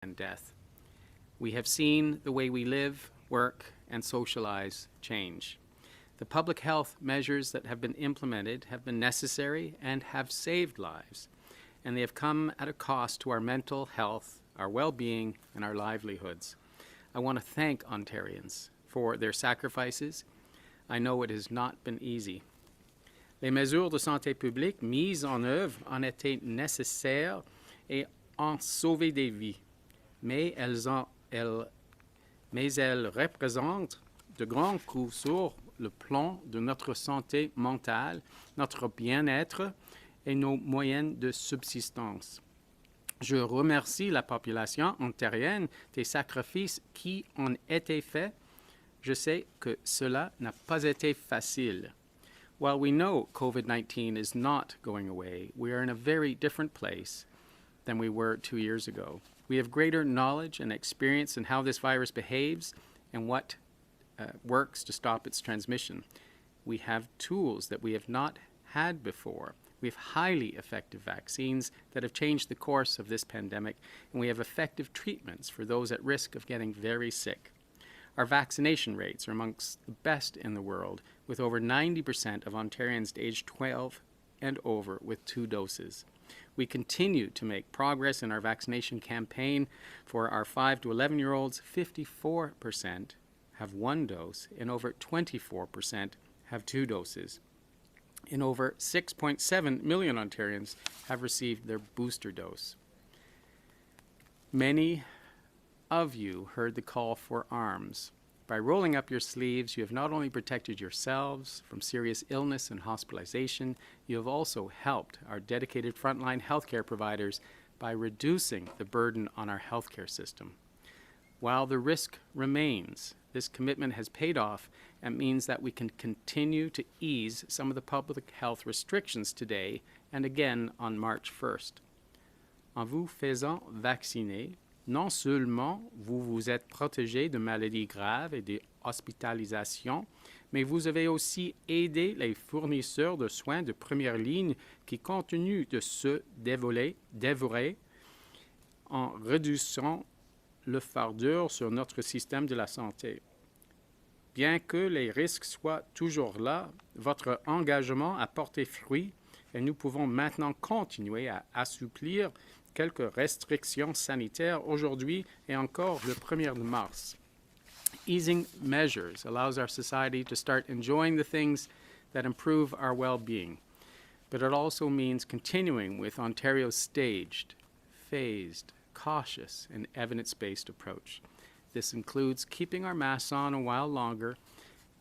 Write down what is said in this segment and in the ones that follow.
and death. We have seen the way we live, work, and socialize change. The public health measures that have been implemented have been necessary and have saved lives, and they have come at a cost to our mental health, our well-being, and our livelihoods. I want to thank Ontarians for their sacrifices. I know it has not been easy. Les mesures de santé publique mises en œuvre ont été nécessaires et ont sauvé des vies, mais elles représentent de grands coûts sur le plan de notre santé mentale, notre bien-être et nos moyens de subsistance. Je remercie la population ontarienne des sacrifices qui ont été faits. Je sais que cela n'a pas été facile. While we know COVID-19 is not going away, we are in a very different place than we were 2 years ago. We have greater knowledge and experience in how this virus behaves and what works to stop its transmission. We have tools that we have not had before. We have highly effective vaccines that have changed the course of this pandemic, and we have effective treatments for those at risk of getting very sick. Our vaccination rates are amongst the best in the world, with over 90% of Ontarians aged 12 and over with 2 doses. We continue to make progress in our vaccination campaign. For our 5 to 11-year-olds, 54% have 1 dose, and over 24% have 2 doses. And over 6.7 million Ontarians have received their booster dose. Many of you heard the call for arms. By rolling up your sleeves, you have not only protected yourselves from serious illness and hospitalization, you have also helped our dedicated frontline healthcare providers by reducing the burden on our healthcare system. While the risk remains, this commitment has paid off and means that we can continue to ease some of the public health restrictions today and again on March 1st. En vous faisant vacciner, non seulement vous vous êtes protégé de maladies graves et de hospitalisations, mais vous avez aussi aidé les fournisseurs de soins de première ligne qui continuent de se dévorer en réduisant le fardeau sur notre système de la santé. Bien que les risques soient toujours là, votre engagement a porté fruit et nous pouvons maintenant continuer à assouplir quelques restrictions sanitaires aujourd'hui et encore le 1er mars. Easing measures allows our society to start enjoying the things that improve our well-being, but it also means continuing with Ontario's staged, phased, cautious, and evidence-based approach. This includes keeping our masks on a while longer,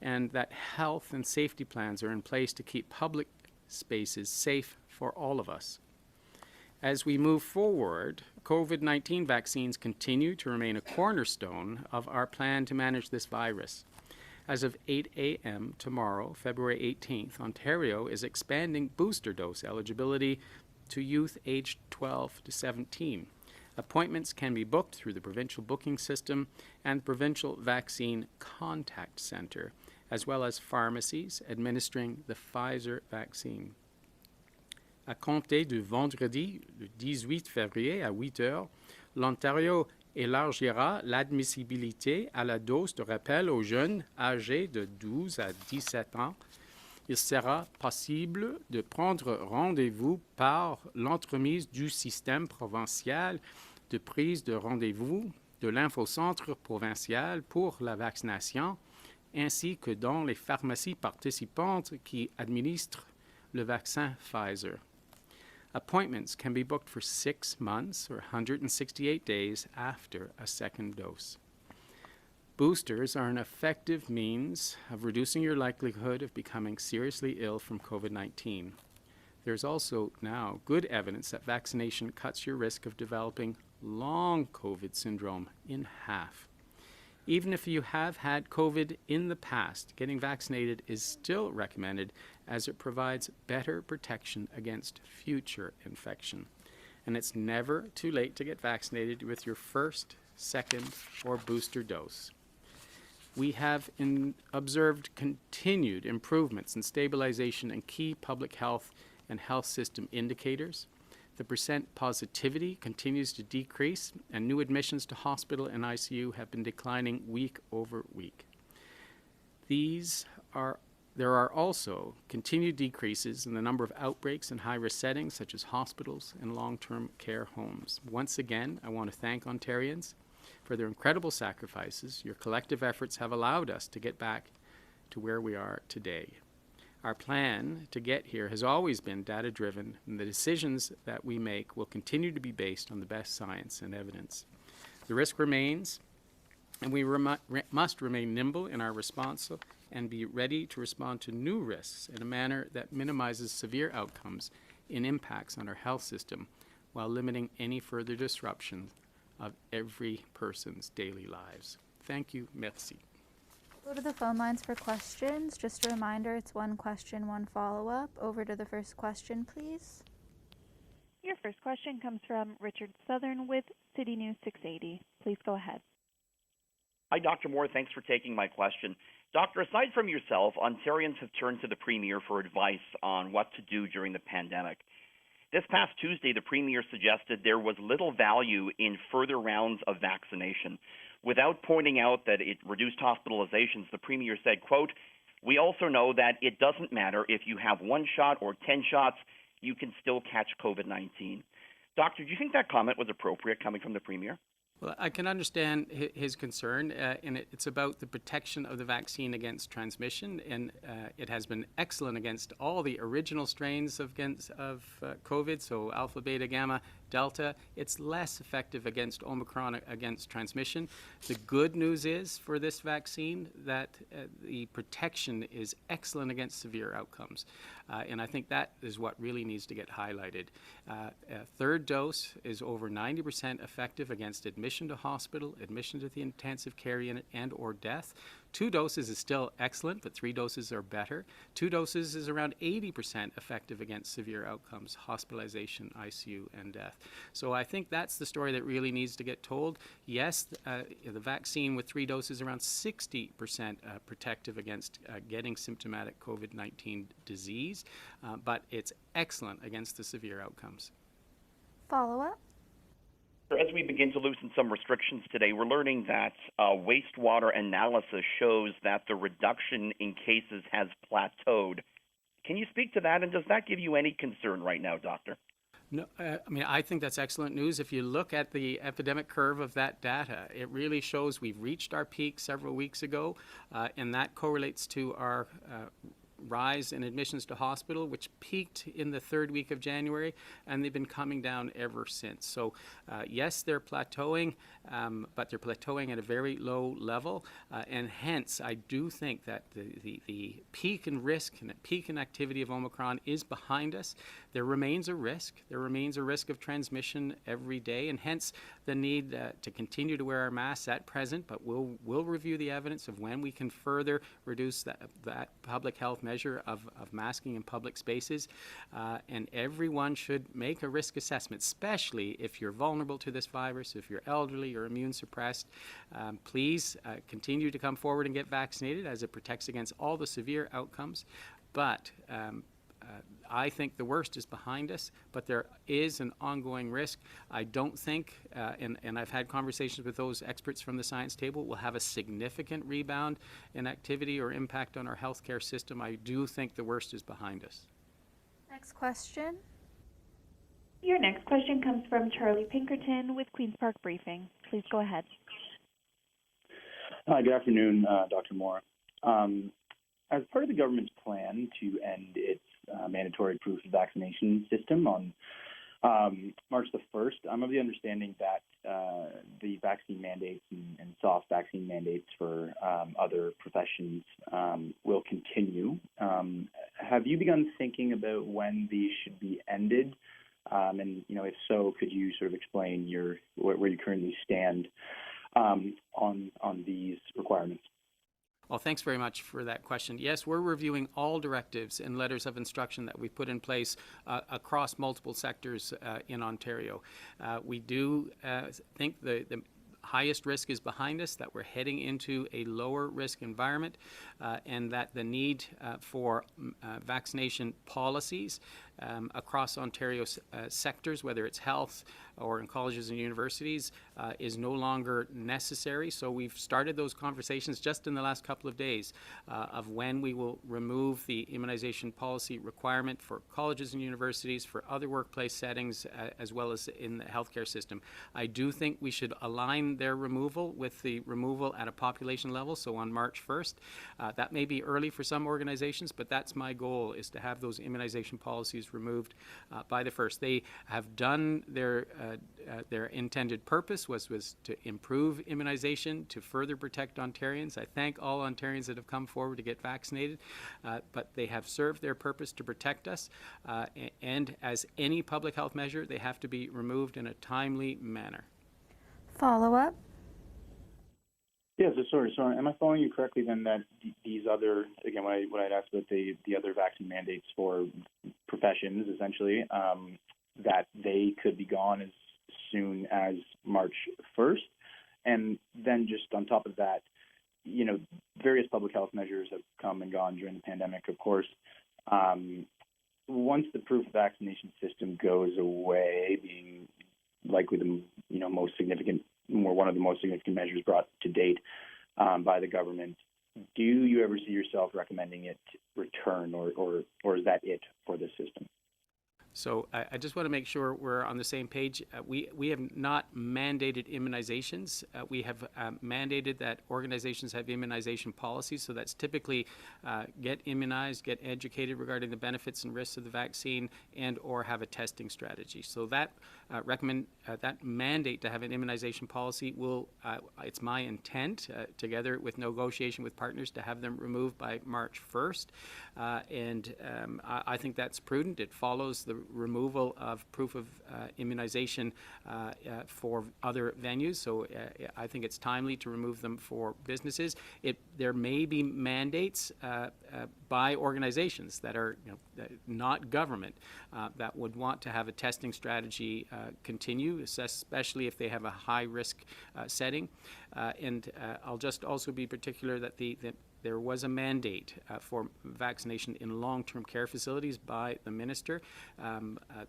and that health and safety plans are in place to keep public spaces safe for all of us. As we move forward, COVID-19 vaccines continue to remain a cornerstone of our plan to manage this virus. As of 8 a.m. tomorrow, February 18th, Ontario is expanding booster dose eligibility to youth aged 12 to 17. Appointments can be booked through the provincial booking system and the Provincial Vaccine Contact Center, as well as pharmacies administering the Pfizer vaccine. À compter du vendredi, le 18 février à 8 heures, l'Ontario élargira l'admissibilité à la dose de rappel aux jeunes âgés de 12 à 17 ans. Il sera possible de prendre rendez-vous par l'entremise du système provincial de prise de rendez-vous de l'infocentre provincial pour la vaccination, ainsi que dans les pharmacies participantes qui administrent le vaccin Pfizer. Appointments can be booked for 6 months or 168 days after a second dose. Boosters are an effective means of reducing your likelihood of becoming seriously ill from COVID-19. There's also now good evidence that vaccination cuts your risk of developing long COVID syndrome in half. Even if you have had COVID in the past, getting vaccinated is still recommended as it provides better protection against future infection. And it's never too late to get vaccinated with your first, second, or booster dose. We have observed continued improvements and stabilization in key public health and health system indicators. The percent positivity continues to decrease, and new admissions to hospital and ICU have been declining week over week. There are also continued decreases in the number of outbreaks in high-risk settings such as hospitals and long-term care homes. Once again, I want to thank Ontarians for their incredible sacrifices. Your collective efforts have allowed us to get back to where we are today. Our plan to get here has always been data-driven, and the decisions that we make will continue to be based on the best science and evidence. The risk remains, and we must remain nimble in our response and be ready to respond to new risks in a manner that minimizes severe outcomes and impacts on our health system while limiting any further disruption of every person's daily lives. Thank you. Merci. Go to the phone lines for questions. Just a reminder, it's one question, one follow-up. Over to the first question, please. Your first question comes from Richard Southern with City News 680. Please go ahead. Hi, Dr. Moore. Thanks for taking my question. Doctor, aside from yourself, Ontarians have turned to the Premier for advice on what to do during the pandemic. This past Tuesday, the Premier suggested there was little value in further rounds of vaccination. Without pointing out that it reduced hospitalizations, the Premier said, quote, "We also know that it doesn't matter if you have 1 shot or 10 shots, you can still catch COVID-19. Doctor, do you think that comment was appropriate coming from the Premier? Well, I can understand his concern, and it's about the protection of the vaccine against transmission, and it has been excellent against all the original strains of COVID, so alpha, beta, gamma, delta. It's less effective against Omicron, against transmission. The good news is for this vaccine that the protection is excellent against severe outcomes, and I think that is what really needs to get highlighted. A third dose is over 90% effective against admission to hospital, admission to the intensive care unit, and or death. 2 doses is still excellent, but 3 doses are better. 2 doses is around 80% effective against severe outcomes, hospitalization, ICU, and death. So I think that's the story that really needs to get told. Yes, the vaccine with 3 doses is around 60% protective against getting symptomatic COVID-19 disease, but it's excellent against the severe outcomes. Follow-up. As we begin to loosen some restrictions today, we're learning that wastewater analysis shows that the reduction in cases has plateaued. Can you speak to that, and does that give you any concern right now, Doctor? No, I think that's excellent news. If you look at the epidemic curve of that data, it really shows we've reached our peak several weeks ago, and that correlates to our rise in admissions to hospital, which peaked in the 3rd week of January, and they've been coming down ever since. So yes, they're plateauing, but they're plateauing at a very low level, and hence I do think that the peak in risk and the peak in activity of Omicron is behind us. There remains a risk. There remains a risk of transmission every day, and hence the need to continue to wear our masks at present, but we'll review the evidence of when we can further reduce that public health measure of masking in public spaces, and everyone should make a risk assessment, especially if you're vulnerable to this virus, if you're elderly or immune suppressed. Please continue to come forward and get vaccinated, as it protects against all the severe outcomes. But I think the worst is behind us, but there is an ongoing risk. I don't think, and I've had conversations with those experts from the science table, we'll have a significant rebound in activity or impact on our healthcare system. I do think the worst is behind us. Next question. Your next question comes from Charlie Pinkerton with Queen's Park Briefing. Please go ahead. Hi, good afternoon, Dr. Moore. As part of the government's plan to end its mandatory proof of vaccination system on March the 1st, I'm of the understanding that the vaccine mandates and soft vaccine mandates for other professions will continue. Have you begun thinking about when these should be ended? And if so, could you sort of explain where you currently stand on these requirements? Well, thanks very much for that question. Yes, we're reviewing all directives and letters of instruction that we've put in place across multiple sectors in Ontario. We do think the highest risk is behind us, that we're heading into a lower risk environment, and that the need for vaccination policies across Ontario sectors, whether it's health or in colleges and universities, is no longer necessary. So we've started those conversations just in the last couple of days of when we will remove the immunization policy requirement for colleges and universities, for other workplace settings, as well as in the healthcare system. I do think we should align their removal with the removal at a population level, so on March 1st. That may be early for some organizations, but that's my goal, is to have those immunization policies removed by the 1st. They have done their intended purpose was to improve immunization, to further protect Ontarians. I thank all Ontarians that have come forward to get vaccinated, but they have served their purpose to protect us, and as any public health measure, they have to be removed in a timely manner. Follow-up. Yeah, so am I following you correctly then that these other, again, when I'd asked about the other vaccine mandates for professions, essentially, that they could be gone as soon as March 1st? And then just on top of that, various public health measures have come and gone during the pandemic, of course. Once the proof of vaccination system goes away, being likely the most significant, one of the most significant measures brought to date by the government, do you ever see yourself recommending it return, or is that it for this system? So I just want to make sure we're on the same page. We have not mandated immunizations. We have mandated that organizations have immunization policies. So that's typically get immunized, get educated regarding the benefits and risks of the vaccine, and or have a testing strategy. So that that mandate to have an immunization policy will, it's my intent, together with negotiation with partners, to have them removed by March 1st. I think that's prudent. It follows the removal of proof of immunization for other venues. So I think it's timely to remove them for businesses. There may be mandates by organizations that are not government that would want to have a testing strategy continue, especially if they have a high-risk setting. I'll just also be particular that there was a mandate for vaccination in long-term care facilities by the minister.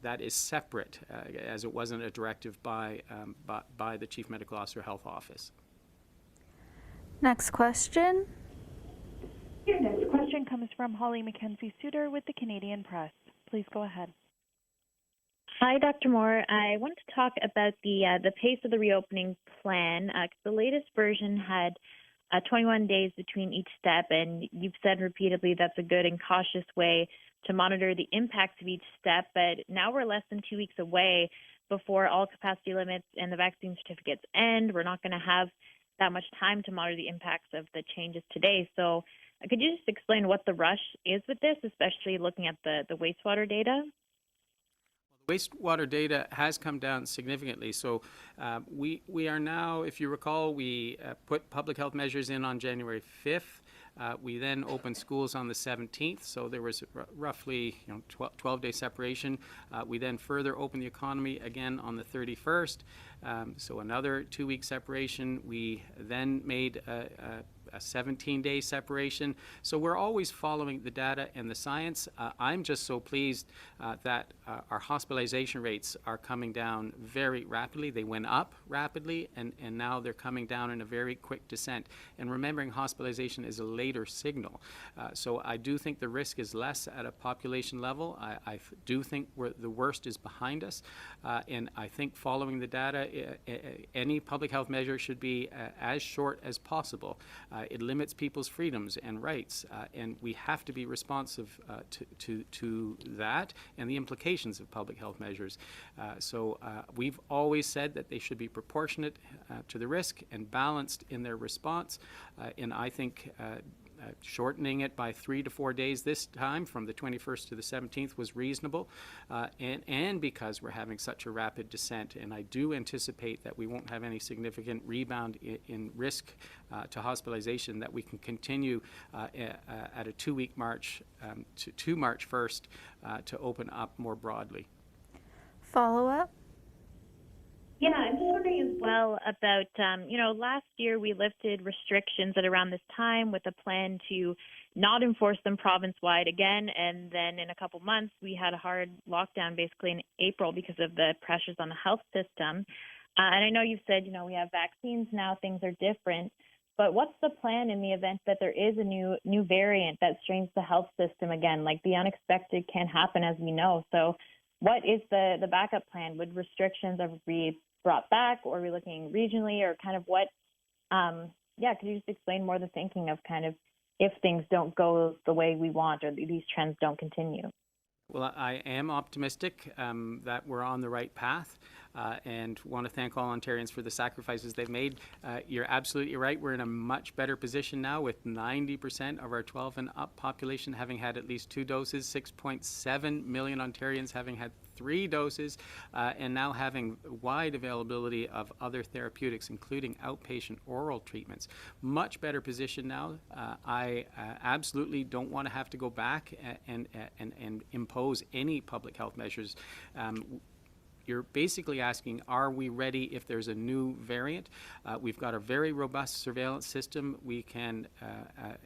That is separate, as it wasn't a directive by the Chief Medical Officer Health Office. Next question. Your next question comes from Holly Mackenzie-Suter with the Canadian Press. Please go ahead. Hi, Dr. Moore. I wanted to talk about the pace of the reopening plan. The latest version had 21 days between each step, and you've said repeatedly that's a good and cautious way to monitor the impacts of each step. But now we're less than 2 weeks away before all capacity limits and the vaccine certificates end. We're not going to have that much time to monitor the impacts of the changes today. So could you just explain what the rush is with this, especially looking at the wastewater data? Wastewater data has come down significantly. So we are now, if you recall, we put public health measures in on January 5th. We then opened schools on the 17th, so there was roughly 12-day separation. We then further opened the economy again on the 31st, so another 2-week separation. We then made a 17-day separation. So we're always following the data and the science. I'm just so pleased that our hospitalization rates are coming down very rapidly. They went up rapidly, and now they're coming down in a very quick descent. And remembering hospitalization is a later signal. So I do think the risk is less at a population level. I do think the worst is behind us. And I think following the data, any public health measure should be as short as possible. It limits people's freedoms and rights, and we have to be responsive to that and the implications of public health measures. So we've always said that they should be proportionate to the risk and balanced in their response, and I think shortening it by 3 to 4 days this time from the 21st to the 17th was reasonable, and because we're having such a rapid descent, and I do anticipate that we won't have any significant rebound in risk to hospitalization, that we can continue at a 2-week march to March 1st to open up more broadly. Follow-up. Yeah, I'm just wondering as well about, last year we lifted restrictions at around this time with a plan to not enforce them province-wide again. And then in a couple months, we had a hard lockdown basically in April because of the pressures on the health system. And I know you've said, we have vaccines now, things are different. But what's the plan in the event that there is a new variant that strains the health system again? Like the unexpected can happen, as we know. So what is the backup plan? Would restrictions ever be brought back, or are we looking regionally, or kind of what? Could you just explain more the thinking of kind of if things don't go the way we want or these trends don't continue? Well, I am optimistic that we're on the right path and want to thank all Ontarians for the sacrifices they've made. You're absolutely right. We're in a much better position now with 90% of our 12 and up population having had at least 2 doses, 6.7 million Ontarians having had 3 doses, and now having wide availability of other therapeutics, including outpatient oral treatments. Much better position now. I absolutely don't want to have to go back and impose any public health measures. You're basically asking, are we ready if there's a new variant? We've got a very robust surveillance system. We can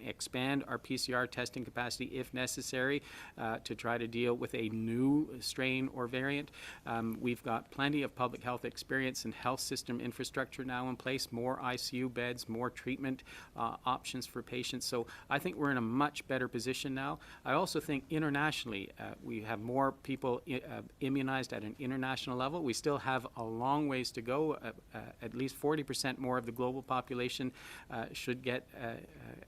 expand our PCR testing capacity if necessary to try to deal with a new strain or variant. We've got plenty of public health experience and health system infrastructure now in place, more ICU beds, more treatment options for patients. So I think we're in a much better position now. I also think internationally, we have more people immunized at an international level. We still have a long ways to go. At least 40% more of the global population should get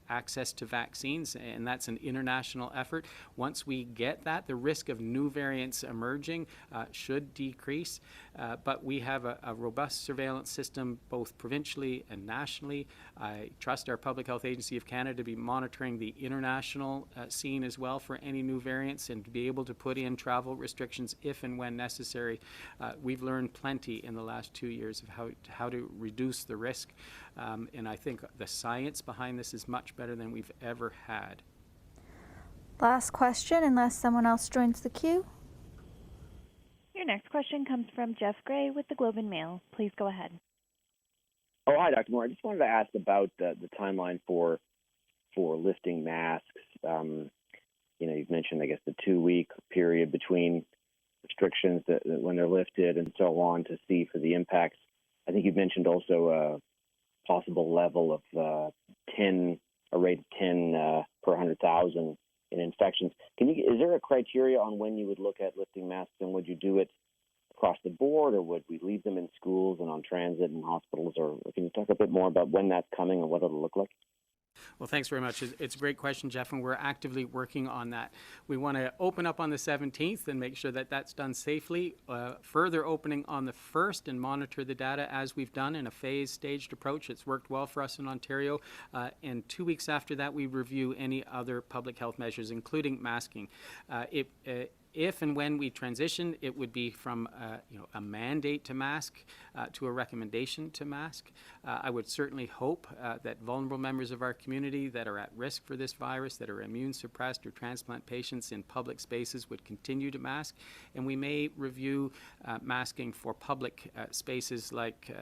access to vaccines, and that's an international effort. Once we get that, the risk of new variants emerging should decrease. But we have a robust surveillance system both provincially and nationally. I trust our Public Health Agency of Canada to be monitoring the international scene as well for any new variants and to be able to put in travel restrictions if and when necessary. We've learned plenty in the last 2 years of how to reduce the risk, and I think the science behind this is much better than we've ever had. Last question, unless someone else joins the queue. Your next question comes from Jeff Gray with the Globe and Mail. Please go ahead. Oh, hi, Dr. Moore. I just wanted to ask about the timeline for lifting masks. You've mentioned, I guess, the 2-week period between restrictions that when they're lifted and so on to see for the impacts. I think you've mentioned also a possible level of a rate of 10 per 100,000 in infections. Is there a criteria on when you would look at lifting masks, and would you do it across the board, or would we leave them in schools and on transit and hospitals? Or can you talk a bit more about when that's coming and what it'll look like? Well, thanks very much. It's a great question, Jeff, and we're actively working on that. We want to open up on the 17th and make sure that that's done safely. Further opening on the 1st and monitor the data as we've done in a phased, staged approach. It's worked well for us in Ontario. And 2 weeks after that, we review any other public health measures, including masking. If and when we transition, it would be from a mandate to mask to a recommendation to mask. I would certainly hope that vulnerable members of our community that are at risk for this virus, that are immune suppressed or transplant patients in public spaces would continue to mask. And we may review masking for public spaces like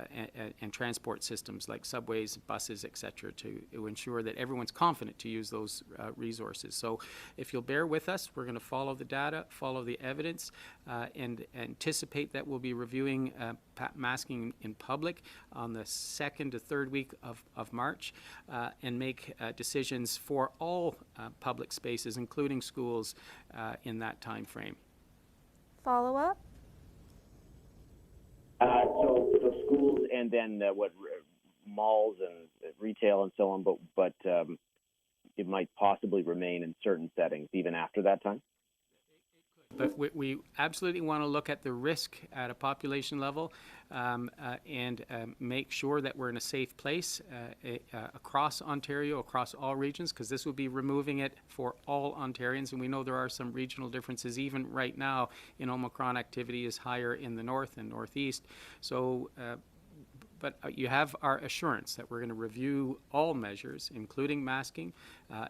and transport systems like subways, buses, etc., to ensure that everyone's confident to use those resources. So if you'll bear with us, we're going to follow the data, follow the evidence, and anticipate that we'll be reviewing masking in public on the 2nd to 3rd week of March and make decisions for all public spaces, including schools, in that time frame. Follow up? So schools and then malls and retail and so on, but it might possibly remain in certain settings even after that time? But we absolutely want to look at the risk at a population level and make sure that we're in a safe place across Ontario, across all regions, because this will be removing it for all Ontarians. And we know there are some regional differences. Even right now, in Omicron, activity is higher in the north and northeast. So but you have our assurance that we're going to review all measures, including masking,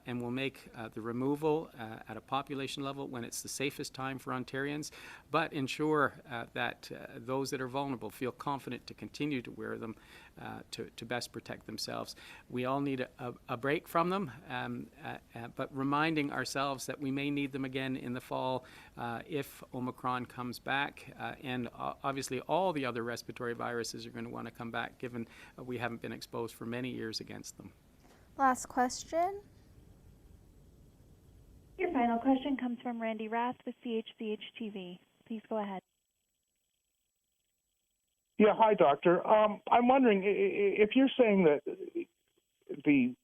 and we'll make the removal at a population level when it's the safest time for Ontarians, but ensure that those that are vulnerable feel confident to continue to wear them to best protect themselves. We all need a break from them, but reminding ourselves that we may need them again in the fall if Omicron comes back, and obviously all the other respiratory viruses are going to want to come back, given we haven't been exposed for many years against them. Last question. Your final question comes from Randy Rath with CHCH TV. Please go ahead. Yeah, hi, doctor. I'm wondering if you're saying that the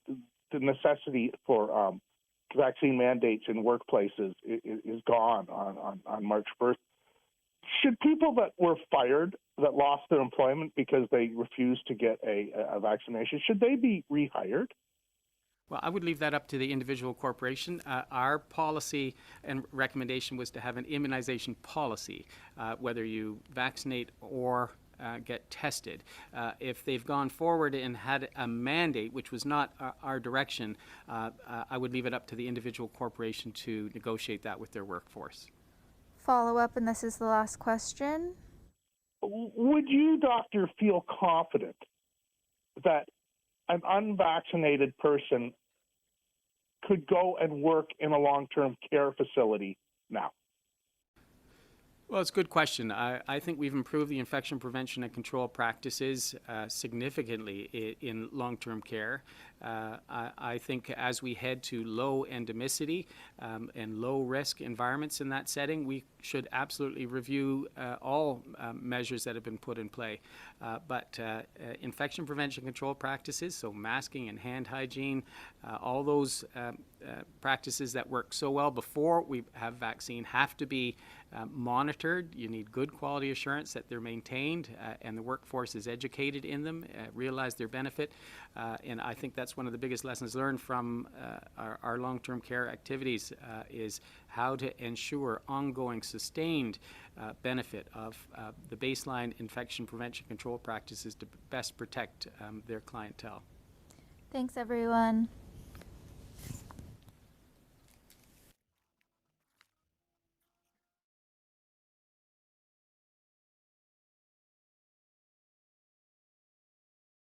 necessity for vaccine mandates in workplaces is gone on March 1st. Should people that were fired, that lost their employment because they refused to get a vaccination, should they be rehired? Well, I would leave that up to the individual corporation. Our policy and recommendation was to have an immunization policy, whether you vaccinate or get tested. If they've gone forward and had a mandate, which was not our direction, I would leave it up to the individual corporation to negotiate that with their workforce. Follow up, and this is the last question. Would you, doctor, feel confident that an unvaccinated person could go and work in a long-term care facility now? Well, it's a good question. I think we've improved the infection prevention and control practices significantly in long-term care. I think as we head to low endemicity and low-risk environments in that setting, we should absolutely review all measures that have been put in play. But infection prevention control practices, so masking and hand hygiene, all those practices that work so well before we have vaccine have to be monitored. You need good quality assurance that they're maintained and the workforce is educated in them, realize their benefit. And I think that's one of the biggest lessons learned from our long-term care activities is how to ensure ongoing sustained benefit of the baseline infection prevention control practices to best protect their clientele. Thanks, everyone.